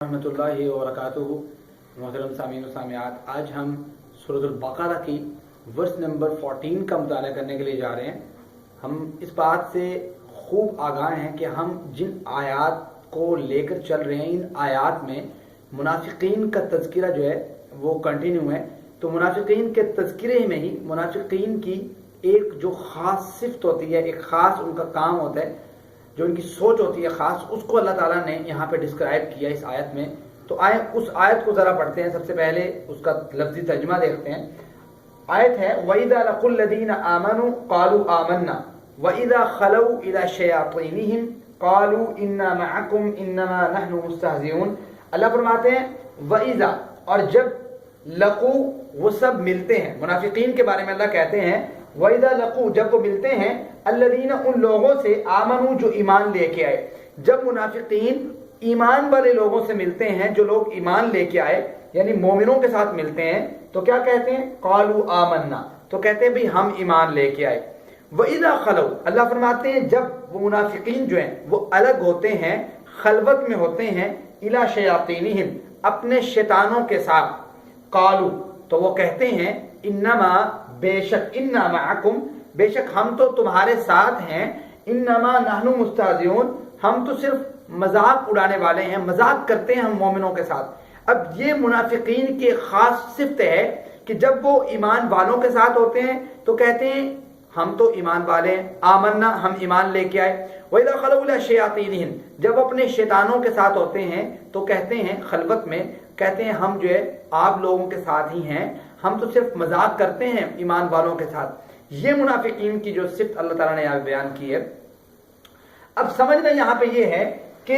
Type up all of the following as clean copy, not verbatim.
रहमत उल्लाहि व बरकातुहू। मोहतरम सामीन व सामियात, आज हम सूरह अल-बक़रा की वर्स नंबर 14 का मुताला करने के लिए जा रहे हैं। हम इस बात से खूब आगाह हैं कि हम जिन आयात को लेकर चल रहे हैं, इन आयात में मुनाफिकीन का तज़किरा जो है वो कंटिन्यू है। तो मुनाफिकीन के तज़किरे में ही मुनाफिकीन की एक जो ख़ास सिफ्त होती है, एक ख़ास उनका काम होता है, जो उनकी सोच होती है ख़ास, उसको अल्लाह ताला ने यहाँ पे डिस्क्राइब किया इस आयत में। तो आए उस आयत को ज़रा पढ़ते हैं। सबसे पहले उसका लफ्ज़ी तर्जुमा देखते हैं। आयत है वइज़ा लक़ुल लज़ीना आमनू क़ालू आमन्ना वइज़ा ख़लऊ इला शयातीनिहिम क़ालू इन्ना मअकुम इन्नमा नहनु मुस्तहज़िऊन। अल्लाह फरमाते हैं वइज़ा, और जब लक़ू वो सब मिलते हैं। मुनाफिकीन के बारे में अल्लाह कहते हैं वइज़ा लक़ू, जब वो मिलते हैं, अल्लज़ीना उन लोगों से, आमनू जो ईमान लेके आए। जब मुनाफिकीन ईमान वाले लोगों से मिलते हैं, जो लोग ईमान लेके आए यानी मोमिनों के साथ मिलते हैं, तो क्या कहते हैं? क़ालू आमन्ना, तो कहते हैं भाई हम ईमान लेके आए। वइज़ा ख़लऊ, अल्लाह फरमाते हैं जब वो मुनाफिकीन जो हैं वो अलग होते हैं, खलवत में होते हैं, इला शयातीनिहिम, अपने शैतानों के साथ, क़ालू, तो वो कहते हैं इन्नमा, बेशक, इन्ना मअकुम, बेशक हम तो तुम्हारे साथ हैं, इन्नमा नहनु मुस्तहज़िऊन, हम तो सिर्फ मजाक उड़ाने वाले हैं, मजाक करते हैं हम मोमिनों के साथ। अब ये मुनाफिकीन की खास सिफ्त है कि जब वो ईमान वालों के साथ होते हैं तो कहते हैं हम तो ईमान वाले हैं, आमन्ना, हम ईमान लेके आए। वइज़ा ख़लऊ इला शयातीनिहिम, जब अपने शैतानों के साथ होते हैं तो कहते हैं खलवत में, कहते हैं हम जो है आप लोगों के साथ ही हैं, हम तो सिर्फ मजाक करते हैं ईमान वालों के साथ। ये मुनाफिकीन की जो सिफ्त अल्लाह ताला ने यहाँ बयान की है। अब समझना यहाँ पे ये है कि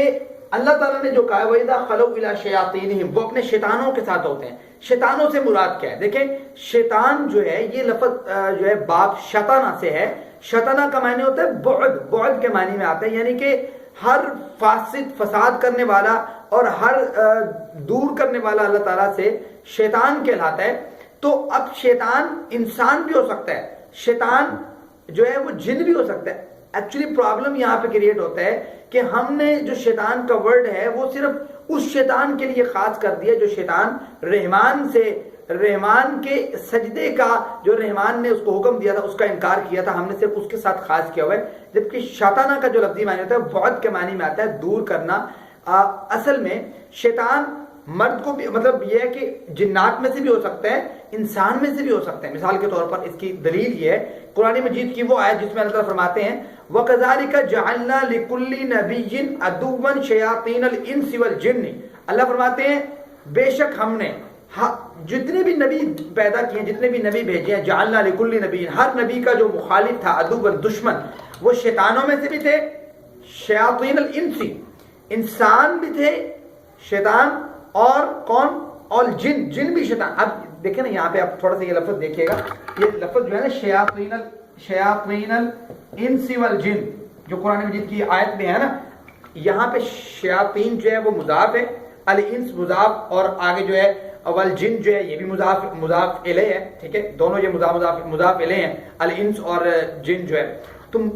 अल्लाह ताला ने जो कहा वइज़ा ख़लऊ इला शयातीनिहिम, वो अपने शैतानों के साथ होते हैं। शैतानों से मुराद क्या है? देखें, शैतान जो है ये लफ्ज़ जो है बाप शताना से है। शताना का मायने होता है बुअद, बुअद के मायने में आता है, यानी कि हर फासिद, फसाद करने वाला और हर दूर करने वाला अल्लाह ताला से शैतान कहलाता है। तो अब शैतान इंसान भी हो सकता है, शैतान जो है वो जिन भी हो सकता है। एक्चुअली प्रॉब्लम यहाँ पे क्रिएट होता है कि हमने जो शैतान का वर्ड है वो सिर्फ उस शैतान के लिए खास कर दिया जो शैतान रहमान से, रहमान के सजदे का, जो रहमान ने उसको हुक्म दिया था उसका इनकार किया था, हमने सिर्फ उसके साथ खास किया हुआ है। जबकि शैताना का जो लफ्ज़ी मानी होता है बहुत के मानी में आता है दूर करना। असल में शैतान मर्द को भी, मतलब यह है कि जिन्नात में से भी हो सकता है, इंसान में से भी हो सकता है। मिसाल के तौर पर इसकी दलील ये है कुरान मजीद की वो आयत जिसमें अल्लाह ताला फरमाते हैं वकज़ालिका जअलना लिकुल्ली नबिय्यिन अदुव्वन शयातीनल इंसि वल जिन्नि। अल्लाह फरमाते हैं बेशक हमने जितने भी नबी पैदा किए, जितने भी नबी भेजे हैं, जअलना लिकुल्ली नबिय्यिन, हर नबी का जो मुखालिफ था, अदुव्वन, दुश्मन, वो शैतानों में से भी थे, शयातीनल इंसि, इंसान भी थे शैतान, और कौन? और जिन, जिन भी शैतान। अब देखें ना यहाँ पे आप थोड़ा सा ये लफ्ज़ देखिएगा, ये लफ्ज़ जो है ना शयातीनल इंसि वल जिन, जो कुरान मजीद की आयत में है ना, यहाँ पे शयातीन जो है वो मुजाफ है, अल इंस मुजाफ, और आगे जो है अवल जिन जो है ये भी मुजाफ इलैह है। ठीक है, दोनों ये मुजाफ इलैह हैं, अल इंस और जिन जो है। तुम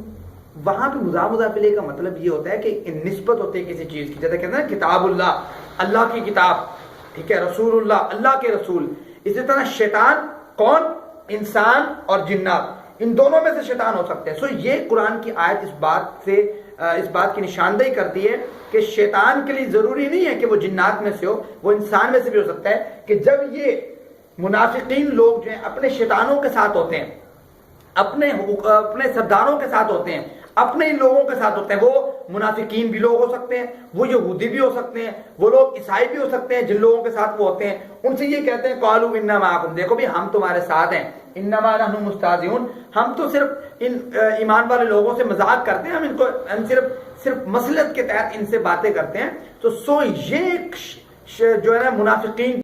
वहां पे मुजाफ इलैह का मतलब ये होता है कि निस्बत होती है किसी चीज की। जैसे कहते हैं ना किताबुल्लाह, अल्लाह की किताब, ठीक है, रसूलुल्लाह, अल्लाह के रसूल। इसी तरह शैतान कौन? इंसान और जिन्नात, इन दोनों में से शैतान हो सकते हैं। सो ये कुरान की आयत इस बात की निशानदेही करती है कि शैतान के लिए जरूरी नहीं है कि वो जिन्नात में से हो, वो इंसान में से भी हो सकता है। कि जब ये मुनाफिकीन लोग जो है अपने शैतानों के साथ होते हैं, अपने सरदारों के साथ होते हैं, अपने इन लोगों के साथ होते हैं, वो मुनाफिकीन भी लोग हो सकते हैं, वो यहूदी भी हो सकते हैं, वो लोग ईसाई भी हो सकते हैं, जिन लोगों के साथ वो होते हैं, उनसे ये कहते हैं क़ालू इन्ना मअकुम, देखो भी हम तुम्हारे साथ हैं, इन्नमा नहनु मुस्तहज़िऊन, हम तो सिर्फ इन ईमान वाले लोगों से मजाक करते हैं, हम सिर्फ मसलहत के तहत इनसे बातें करते हैं। तो ये जो है ना मुनाफिकीन